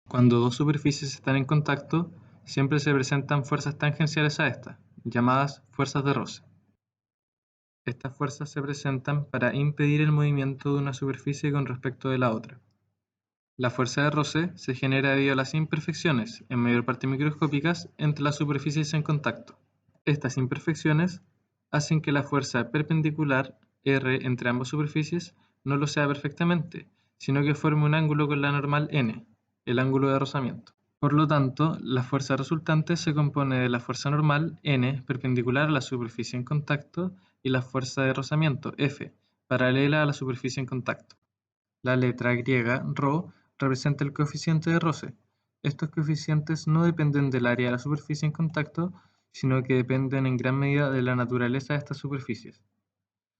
Cuando dos superficies están en contacto, siempre se presentan fuerzas tangenciales a estas, llamadas fuerzas de roce. Estas fuerzas se presentan para impedir el movimiento de una superficie con respecto de la otra. La fuerza de roce se genera debido a las imperfecciones, en mayor parte microscópicas, entre las superficies en contacto. Estas imperfecciones hacen que la fuerza perpendicular R entre ambas superficies no lo sea perfectamente, sino que forme un ángulo con la normal N, el ángulo de rozamiento. Por lo tanto, la fuerza resultante se compone de la fuerza normal N perpendicular a la superficie en contacto y la fuerza de rozamiento F paralela a la superficie en contacto. La letra griega ρ representa el coeficiente de roce. Estos coeficientes no dependen del área de la superficie en contacto, sino que dependen en gran medida de la naturaleza de estas superficies.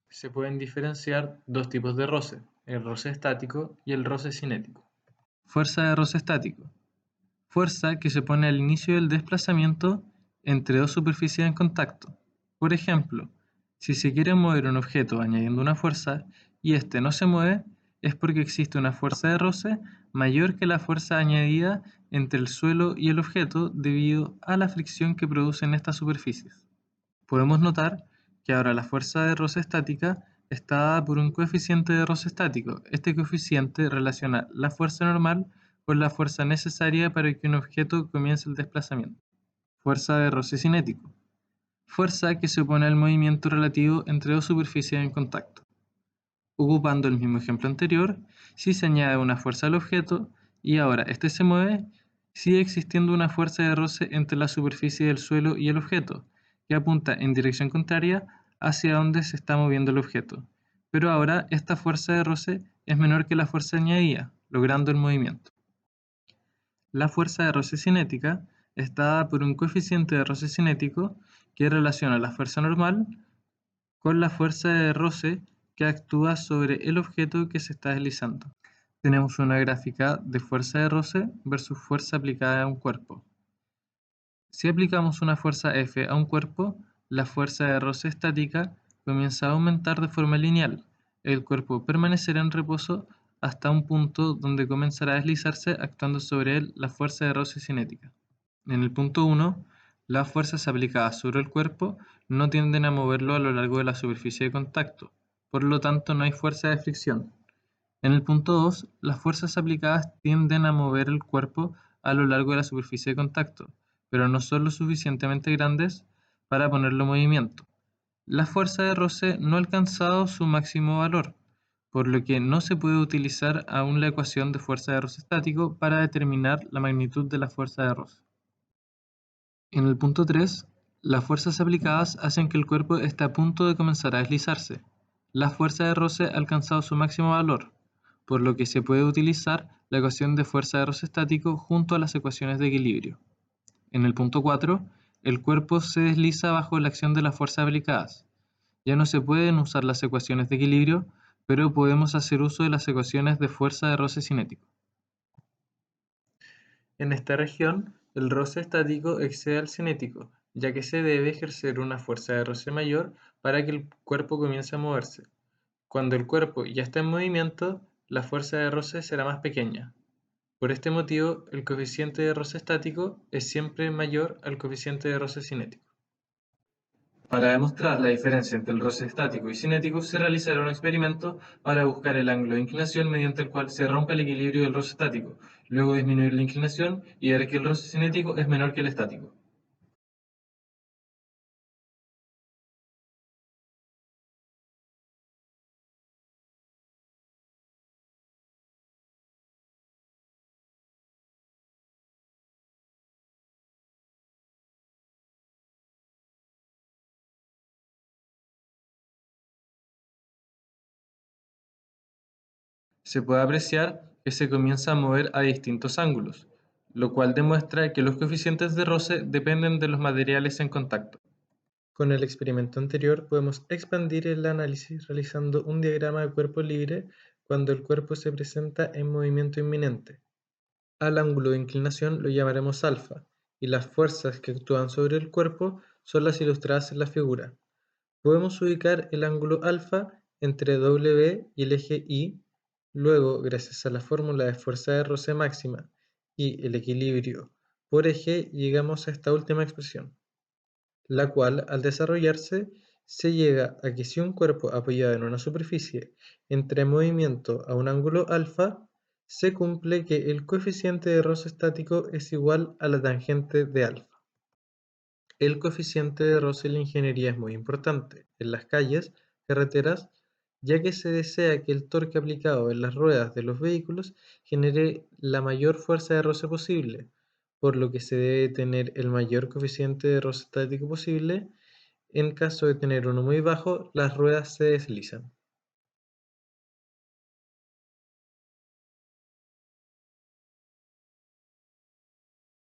Se pueden diferenciar dos tipos de roce, el roce estático y el roce cinético. Fuerza de roce estático. Fuerza que se pone al inicio del desplazamiento entre dos superficies en contacto. Por ejemplo, si se quiere mover un objeto añadiendo una fuerza y éste no se mueve, es porque existe una fuerza de roce mayor que la fuerza añadida entre el suelo y el objeto debido a la fricción que producen estas superficies. Podemos notar que ahora la fuerza de roce estática está dada por un coeficiente de roce estático. Este coeficiente relaciona la fuerza normal con la fuerza necesaria para que un objeto comience el desplazamiento. Fuerza de roce cinético. Fuerza que se opone al movimiento relativo entre dos superficies en contacto. Ocupando el mismo ejemplo anterior, si se añade una fuerza al objeto y ahora éste se mueve, sigue existiendo una fuerza de roce entre la superficie del suelo y el objeto, que apunta en dirección contraria hacia donde se está moviendo el objeto. Pero ahora esta fuerza de roce es menor que la fuerza añadida, logrando el movimiento. La fuerza de roce cinética está dada por un coeficiente de roce cinético que relaciona la fuerza normal con la fuerza de roce que actúa sobre el objeto que se está deslizando. Tenemos una gráfica de fuerza de roce versus fuerza aplicada a un cuerpo. Si aplicamos una fuerza F a un cuerpo, la fuerza de roce estática comienza a aumentar de forma lineal. El cuerpo permanecerá en reposo hasta un punto donde comenzará a deslizarse actuando sobre él la fuerza de roce cinética. En el punto 1, las fuerzas aplicadas sobre el cuerpo no tienden a moverlo a lo largo de la superficie de contacto, por lo tanto no hay fuerza de fricción. En el punto 2, las fuerzas aplicadas tienden a mover el cuerpo a lo largo de la superficie de contacto, pero no son lo suficientemente grandes para ponerlo en movimiento. La fuerza de roce no ha alcanzado su máximo valor, por lo que no se puede utilizar aún la ecuación de fuerza de roce estático para determinar la magnitud de la fuerza de roce. En el punto 3, las fuerzas aplicadas hacen que el cuerpo esté a punto de comenzar a deslizarse. La fuerza de roce ha alcanzado su máximo valor, por lo que se puede utilizar la ecuación de fuerza de roce estático junto a las ecuaciones de equilibrio. En el punto 4, el cuerpo se desliza bajo la acción de las fuerzas aplicadas. Ya no se pueden usar las ecuaciones de equilibrio, pero podemos hacer uso de las ecuaciones de fuerza de roce cinético. En esta región, el roce estático excede al cinético, ya que se debe ejercer una fuerza de roce mayor para que el cuerpo comience a moverse. Cuando el cuerpo ya está en movimiento, la fuerza de roce será más pequeña. Por este motivo, el coeficiente de roce estático es siempre mayor al coeficiente de roce cinético. Para demostrar la diferencia entre el roce estático y cinético, se realizará un experimento para buscar el ángulo de inclinación mediante el cual se rompe el equilibrio del roce estático, luego disminuir la inclinación y ver que el roce cinético es menor que el estático. Se puede apreciar que se comienza a mover a distintos ángulos, lo cual demuestra que los coeficientes de roce dependen de los materiales en contacto. Con el experimento anterior podemos expandir el análisis realizando un diagrama de cuerpo libre cuando el cuerpo se presenta en movimiento inminente. Al ángulo de inclinación lo llamaremos alfa, y las fuerzas que actúan sobre el cuerpo son las ilustradas en la figura. Podemos ubicar el ángulo alfa entre W y el eje Y, luego, gracias a la fórmula de fuerza de roce máxima y el equilibrio por eje, llegamos a esta última expresión, la cual, al desarrollarse, se llega a que si un cuerpo apoyado en una superficie entra en movimiento a un ángulo alfa, se cumple que el coeficiente de roce estático es igual a la tangente de alfa. El coeficiente de roce en la ingeniería es muy importante en las calles, carreteras, ya que se desea que el torque aplicado en las ruedas de los vehículos genere la mayor fuerza de roce posible, por lo que se debe tener el mayor coeficiente de roce estático posible. En caso de tener uno muy bajo, las ruedas se deslizan.